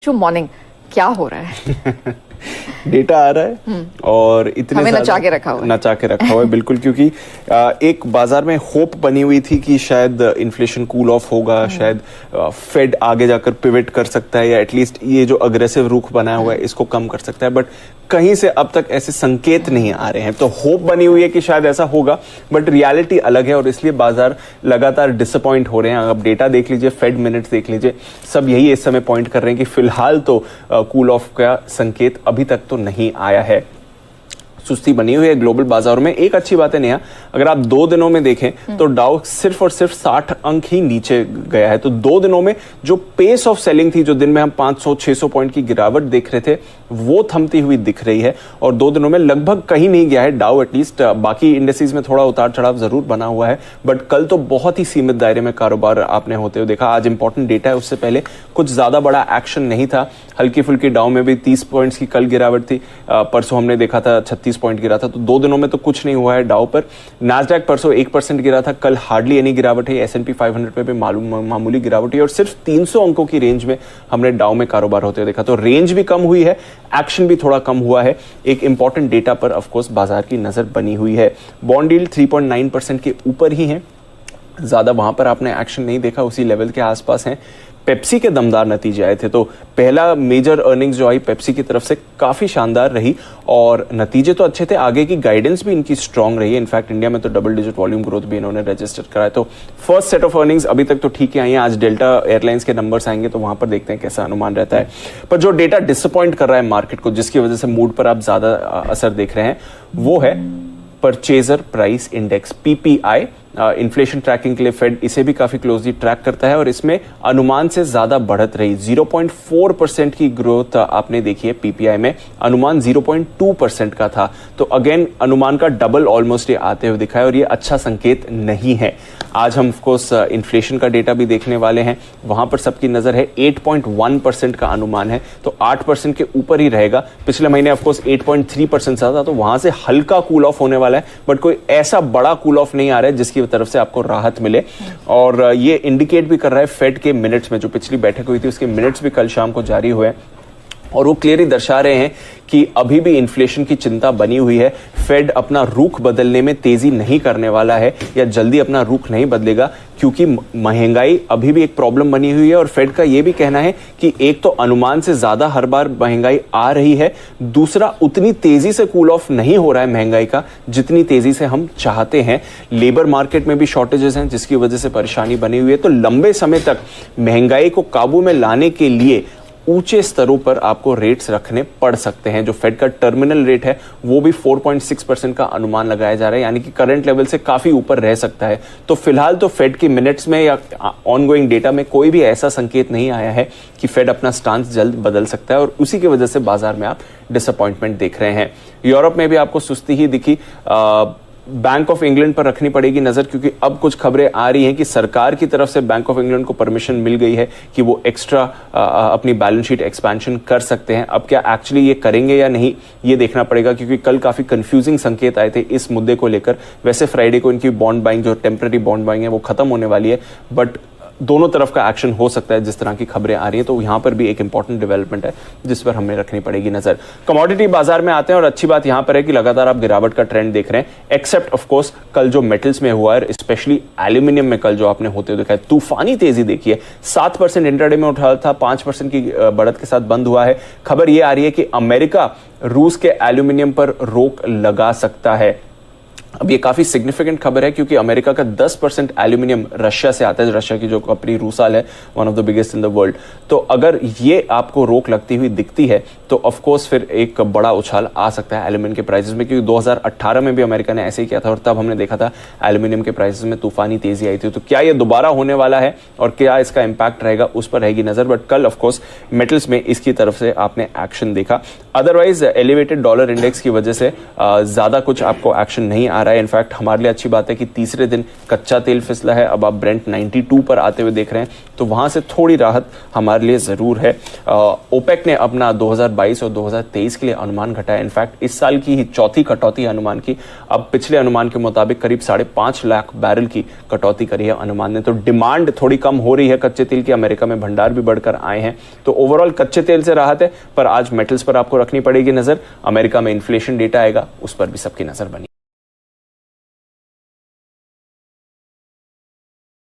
शुभ morning. क्या हो रहा है? डेटा आ रहा है और इतने हमें नचा के रखा हुआ है बिल्कुल, क्योंकि एक बाजार में होप बनी हुई थी कि शायद इन्फ्लेशन कूल ऑफ होगा, शायद फेड आगे जाकर पिवट कर सकता है या एटलीस्ट ये जो अग्रेसिव रुख बनाया हुआ है इसको कम कर सकता है, बट कहीं से अब तक ऐसे संकेत नहीं आ रहे हैं। तो होप बनी हुई है कि शायद ऐसा होगा, बट रियलिटी अलग है और इसलिए बाजार लगातार डिसअपॉइंट हो रहे हैं। अब डेटा देख लीजिए, फेड मिनट्स देख लीजिए, सब यही इस समय पॉइंट कर रहे हैं कि फिलहाल तो कूल ऑफ का संकेत अभी तक तो नहीं आया है। सुस्ती बनी हुई है ग्लोबल बाजारों में। एक अच्छी बात है नेहा, अगर आप 2 दिनों में देखें तो डाउ सिर्फ और सिर्फ 60 अंक ही नीचे गया है। तो 2 दिनों में जो पेस ऑफ सेलिंग थी, जो दिन में हम 500-600 पॉइंट की गिरावट देख रहे थे, वो थमती हुई दिख रही है और 2 दिनों में लगभग कहीं नहीं गया है डाउ। एटलीस्ट बाकी इंडेक्सेस में थोड़ा उतार चढ़ाव जरूर बना हुआ है, बट कल तो बहुत ही सीमित दायरे में कारोबार आपने होते हुए देखा। आज इंपॉर्टेंट डेटा है, उससे पहले कुछ ज्यादा बड़ा एक्शन नहीं था। हल्की फुल्की डाउ में भी 30 पॉइंट्स की कल गिरावट थी, परसों हमने देखा था 36 पॉइंट गिरा था। तो 2 दिनों में तो कुछ नहीं हुआ है डाउ पर। नास्डैक परसों 1% गिरा था, कल हार्डली एनी गिरावट है। S&P 500 पे भी मामूली गिरावट है और सिर्फ 300 अंकों की रेंज में हमने डाउ में कारोबार होते हुए देखा। तो रेंज भी कम हुई है, एक्शन भी थोड़ा कम हुआ है। एक इंपॉर्टेंट डेटा पर ऑफकोर्स बाजार की नजर बनी हुई है। बॉन्ड यील्ड 3.9% के ऊपर ही है, ज्यादा वहां पर आपने एक्शन नहीं देखा, उसी लेवल के आसपास हैं। पेप्सी के दमदार नतीजे आए थे, तो पहला मेजर अर्निंग्स जो आई पेप्सी की तरफ से काफी शानदार रही और नतीजे तो अच्छे थे। आगे की गाइडेंस भी इनकी स्ट्रांग रही है। इनफैक्ट इंडिया में तो डबल डिजिट वॉल्यूम ग्रोथ भी इन्होंने रजिस्टर कराया। तो फर्स्ट सेट ऑफ अर्निंग्स अभी तक तो ठीक ही आई है। आज डेल्टा एयरलाइंस के नंबर्स आएंगे तो वहां पर देखते हैं कैसा अनुमान रहता है। पर जो डेटा डिसअपॉइंट कर रहा है मार्केट को, जिसकी वजह से मूड पर आप ज्यादा असर देख रहे हैं, वो है purchaser price index, PPI। Inflation tracking के लिए फेड इसे भी काफी क्लोजली ट्रैक करता है और इसमें अनुमान से ज्यादा बढ़त रही। 0.4% की ग्रोथ आपने देखी है PPI में, अनुमान 0.2% का था। तो अगेन अनुमान का डबल ऑलमोस्ट ये आते हुए दिखा है और ये अच्छा संकेत नहीं है। आज हम ऑफकोर्स इन्फ्लेशन का डेटा भी देखने वाले हैं, वहां पर सबकी नजर है। 8.1% का अनुमान है, तो 8% के ऊपर ही रहेगा। पिछले महीने ऑफकोर्स 8.3% था, तो वहां से हल्का कूल ऑफ होने वाला है, बट कोई ऐसा बड़ा कूल ऑफ नहीं आ रहा है जिसकी तरफ से आपको राहत मिले। और ये इंडिकेट भी कर रहा है फेड के मिनट्स में, जो पिछली बैठक हुई थी उसके मिनट्स भी कल शाम को जारी हुए और वो क्लियरली दर्शा रहे हैं कि अभी भी इन्फ्लेशन की चिंता बनी हुई है। फेड अपना रुख बदलने में तेजी नहीं करने वाला है या जल्दी अपना रुख नहीं बदलेगा, क्योंकि महंगाई अभी भी एक प्रॉब्लम बनी हुई है। और फेड का यह भी कहना है कि एक तो अनुमान से ज्यादा हर बार महंगाई आ रही है, दूसरा उतनी तेजी से कूल ऑफ नहीं हो रहा है महंगाई का जितनी तेजी से हम चाहते हैं। लेबर मार्केट में भी शॉर्टेजेस हैं जिसकी वजह से परेशानी बनी हुई है। तो लंबे समय तक महंगाई को काबू में लाने के लिए ऊंचे स्तरों पर आपको रेट्स रखने पड़ सकते हैं। जो फेड का टर्मिनल रेट है वो भी 4.6% का अनुमान लगाया जा रहा है, यानी कि करंट लेवल से काफी ऊपर रह सकता है। तो फिलहाल तो फेड की मिनट्स में या ऑनगोइंग डेटा में कोई भी ऐसा संकेत नहीं आया है कि फेड अपना स्टांस जल्द बदल सकता है और उसी की वजह से बाजार में आप डिसअपॉइंटमेंट देख रहे हैं। यूरोप में भी आपको सुस्ती ही दिखी। बैंक ऑफ इंग्लैंड पर रखनी पड़ेगी नजर, क्योंकि अब कुछ खबरें आ रही हैं कि सरकार की तरफ से बैंक ऑफ इंग्लैंड को परमिशन मिल गई है कि वो एक्स्ट्रा अपनी बैलेंस शीट एक्सपेंशन कर सकते हैं। अब क्या एक्चुअली ये करेंगे या नहीं, ये देखना पड़ेगा, क्योंकि कल काफी कंफ्यूजिंग संकेत आए थे इस मुद्दे को लेकर। वैसे फ्राइडे को इनकी बॉन्ड बाइंग, जो टेम्पररी बॉन्ड बाइंग है, वो खत्म होने वाली है, बट दोनों तरफ का एक्शन हो सकता है जिस तरह की खबरें आ रही हैं। तो यहां पर भी एक इंपॉर्टेंट डेवलपमेंट है जिस पर हमें रखनी पड़ेगी नजर। कमोडिटी बाजार में आते हैं और अच्छी बात यहां पर है कि लगातार आप गिरावट का ट्रेंड देख रहे हैं, एक्सेप्ट ऑफ कोर्स कल जो मेटल्स में हुआ है, स्पेशली एल्यूमिनियम में कल जो आपने होते हुए देखा है तूफानी तेजी देखी है। 7% इंट्राडे में उठा था, 5% की बढ़त के साथ बंद हुआ है। खबर यह आ रही है कि अमेरिका रूस के एल्यूमिनियम पर रोक लगा सकता है। अब ये काफी सिग्निफिकेंट खबर है, क्योंकि अमेरिका का 10% एल्यूमिनियम रशिया से आता है। रशिया की जो कंपनी रूसाल है, one of the biggest in the world. तो अगर ये आपको रोक लगती हुई दिखती है तो ऑफ कोर्स फिर एक बड़ा उछाल आ सकता है एल्यूमिनियम के प्राइसेस में, क्योंकि 2018 में भी अमेरिका ने ऐसे ही किया था और तब हमने देखा था एल्यूमिनियम के प्राइसेस में तूफानी तेजी आई थी। तो क्या ये दोबारा होने वाला है और क्या इसका इंपैक्ट रहेगा, उस पर रहेगी नजर। बट कल ऑफकोर्स मेटल्स में इसकी तरफ से आपने एक्शन देखा। अदरवाइज एलिवेटेड डॉलर इंडेक्स की वजह से ज्यादा कुछ आपको एक्शन नहीं आ आ रहा है। इनफैक्ट हमारे लिए अच्छी बात है कि तीसरे दिन कच्चा तेल फिसला है, अब आप ब्रेंट 92 पर आते हुए देख रहे हैं, तो वहां से थोड़ी राहत हमारे लिए जरूर है। ओपेक ने अपना 2022 और 2023 के लिए अनुमान घटाया। इनफैक्ट इस साल की ही चौथी कटौती अनुमान की। अब पिछले अनुमान के मुताबिक करीब 5.5 लाख बैरल की कटौती करी है अनुमान ने। तो डिमांड थोड़ी कम हो रही है कच्चे तेल की, अमेरिका में भंडार भी बढ़कर आए हैं, तो ओवरऑल कच्चे तेल से राहत है। पर आज मेटल्स पर आपको रखनी पड़ेगी नजर। अमेरिका में इन्फ्लेशन डेटा आएगा, उस पर भी सबकी नजर बनी।